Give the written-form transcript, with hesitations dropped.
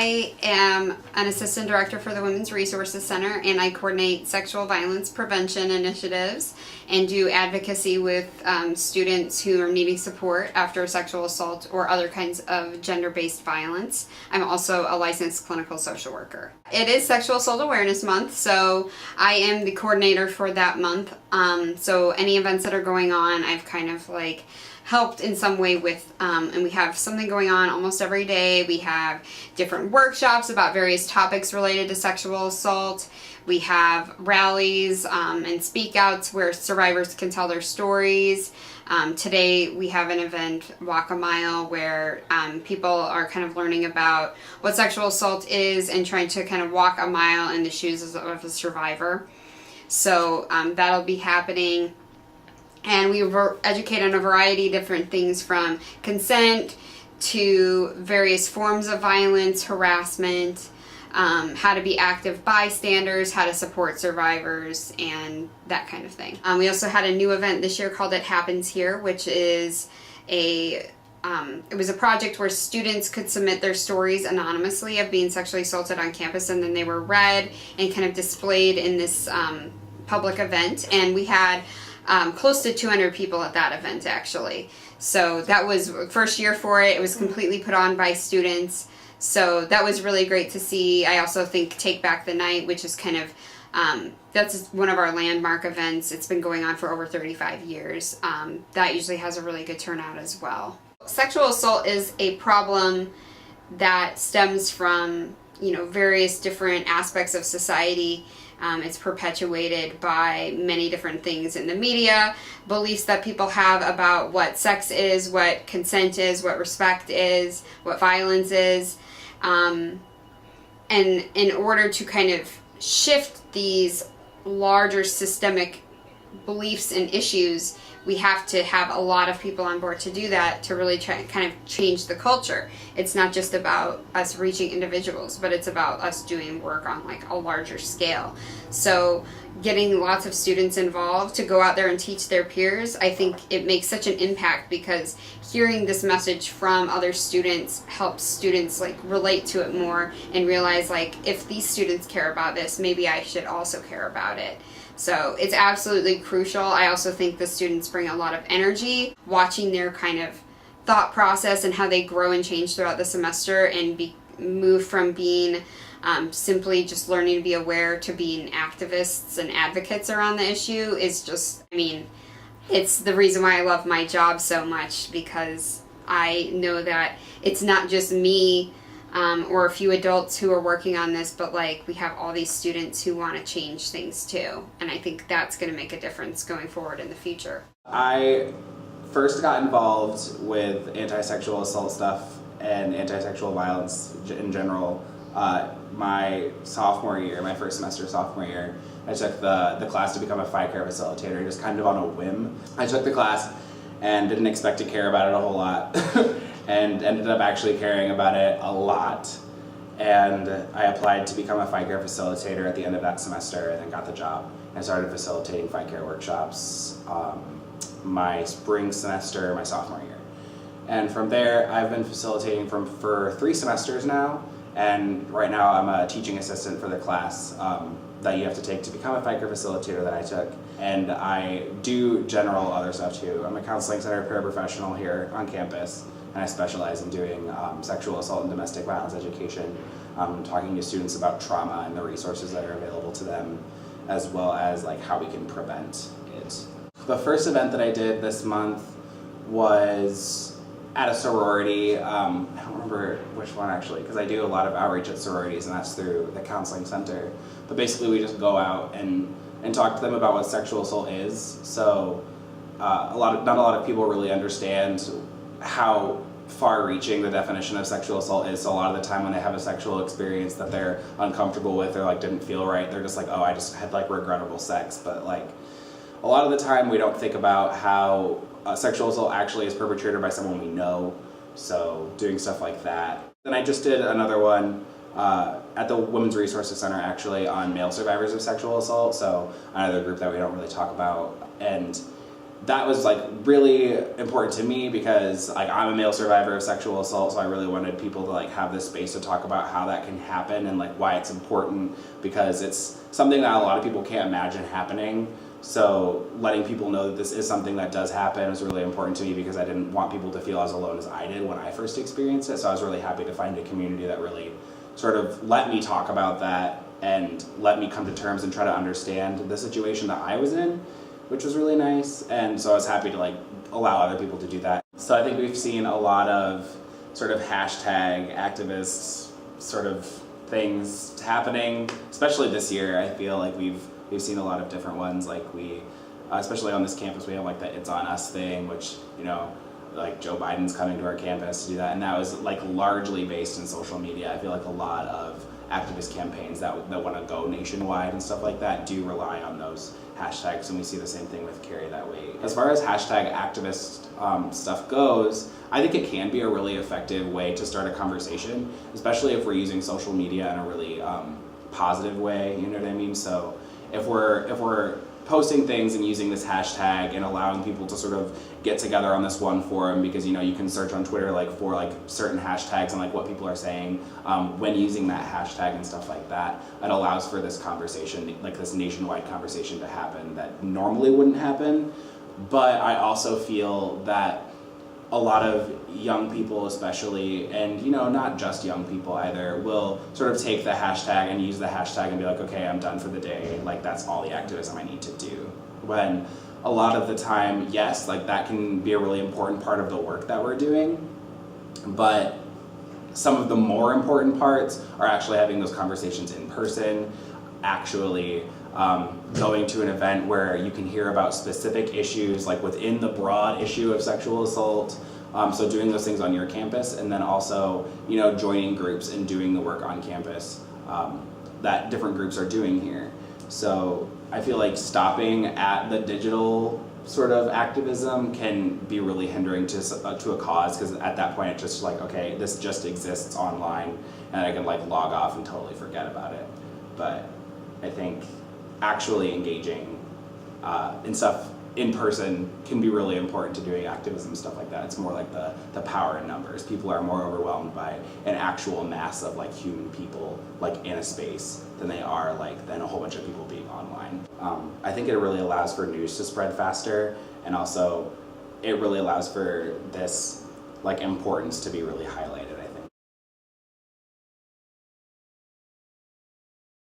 I am an assistant director for the Women's Resources Center, and I coordinate sexual violence prevention initiatives and do advocacy with students who are needing support after sexual assault or other kinds of gender-based violence. I'm also a licensed clinical social worker. It is Sexual Assault Awareness Month, so I am the coordinator for that month. So any events that are going on, I've kind of like helped in some way with, and we have something going on almost every day. We have different workshops about various topics related to sexual assault. We have rallies and speak outs where survivors can tell their stories. Today we have an event, Walk a Mile, where people are kind of learning about what sexual assault is and trying to kind of walk a mile in the shoes of a survivor. So that'll be happening. And we educate on a variety of different things, from consent to various forms of violence, harassment, how to be active bystanders, how to support survivors, and that kind of thing. We also had a new event this year called It Happens Here, which is it was a project where students could submit their stories anonymously of being sexually assaulted on campus, and then they were read and kind of displayed in this public event. And we had close to 200 people at that event, actually. So that was first year for it. It was completely put on by students. So that was really great to see. I also think Take Back the Night, which is kind of, that's one of our landmark events. It's been going on for over 35 years. That usually has a really good turnout as well. Sexual assault is a problem that stems from, various different aspects of society. It's perpetuated by many different things in the media, beliefs that people have about what sex is, what consent is, what respect is, what violence is. And in order to kind of shift these larger systemic beliefs and issues, we have to have a lot of people on board to do that, to really try kind of change the culture. It's not just about us reaching individuals, but it's about us doing work on like a larger scale. So getting lots of students involved to go out there and teach their peers, I think it makes such an impact, because hearing this message from other students helps students like relate to it more and realize, like, if these students care about this, maybe I should also care about it. So it's absolutely crucial. I also think the students bring a lot of energy, watching their kind of thought process and how they grow and change throughout the semester, and move from being simply just learning to be aware to being activists and advocates around the issue is just, it's the reason why I love my job so much, because I know that it's not just me or a few adults who are working on this, but like we have all these students who want to change things too. And I think that's going to make a difference going forward in the future. I first got involved with anti-sexual assault stuff and anti-sexual violence in general my sophomore year, my first semester sophomore year. I took the class to become a FICARE facilitator, just kind of on a whim. I took the class and didn't expect to care about it a whole lot and ended up actually caring about it a lot. And I applied to become a FICARE facilitator at the end of that semester, and then got the job and started facilitating FICARE workshops my spring semester, my sophomore year. And from there, I've been facilitating for 3 semesters now, and right now I'm a teaching assistant for the class that you have to take to become a FICARE facilitator that I took. And I do general other stuff too. I'm a counseling center paraprofessional here on campus, and I specialize in doing sexual assault and domestic violence education, talking to students about trauma and the resources that are available to them, as well as like how we can prevent it. The first event that I did this month was at a sorority. I don't remember which one actually, because I do a lot of outreach at sororities, and that's through the counseling center. But basically we just go out and talk to them about what sexual assault is. So not a lot of people really understand how far-reaching the definition of sexual assault is. So a lot of the time when they have a sexual experience that they're uncomfortable with or like didn't feel right, they're just like, oh, I just had like regrettable sex. But like a lot of the time we don't think about how sexual assault actually is perpetrated by someone we know. So doing stuff like that. Then I just did another one at the Women's Resources Center actually on male survivors of sexual assault. So another group that we don't really talk about. And that was like really important to me because like I'm a male survivor of sexual assault, so I really wanted people to like have this space to talk about how that can happen and like why it's important, because it's something that a lot of people can't imagine happening. So letting people know that this is something that does happen was really important to me, because I didn't want people to feel as alone as I did when I first experienced it. So I was really happy to find a community that really sort of let me talk about that and let me come to terms and try to understand the situation that I was in, which was really nice. And so I was happy to like allow other people to do that. So I think we've seen a lot of sort of hashtag activist sort of things happening, especially this year. I feel like we've seen a lot of different ones. Like we, especially on this campus, we have like the It's On Us thing, which, you know, like Joe Biden's coming to our campus to do that. And that was like largely based in social media. I feel like a lot of activist campaigns that want to go nationwide and stuff like that do rely on those hashtags, and we see the same thing with Carry That Weight. As far as hashtag activist stuff goes, I think it can be a really effective way to start a conversation, especially if we're using social media in a really positive way, you know what I mean? So if we're posting things and using this hashtag and allowing people to sort of get together on this one forum, because you know you can search on Twitter like for like certain hashtags and like what people are saying when using that hashtag and stuff like that. It allows for this conversation, like this nationwide conversation, to happen that normally wouldn't happen. But I also feel that a lot of young people especially, and you know, not just young people either, will sort of take the hashtag and use the hashtag and be like, okay, I'm done for the day, like that's all the activism I need to do. When a lot of the time, yes, like that can be a really important part of the work that we're doing, but some of the more important parts are actually having those conversations in person, actually going to an event where you can hear about specific issues like within the broad issue of sexual assault. So doing those things on your campus, and then also, you know, joining groups and doing the work on campus that different groups are doing here. So I feel like stopping at the digital sort of activism can be really hindering to a cause, because at that point it's just like, okay, this just exists online and I can like log off and totally forget about it. But I think actually engaging in stuff in person can be really important to doing activism, stuff like that. It's more like the power in numbers. People are more overwhelmed by an actual mass of like human people like in a space than they are like than a whole bunch of people being online. I think it really allows for news to spread faster, and also it really allows for this like importance to be really highlighted.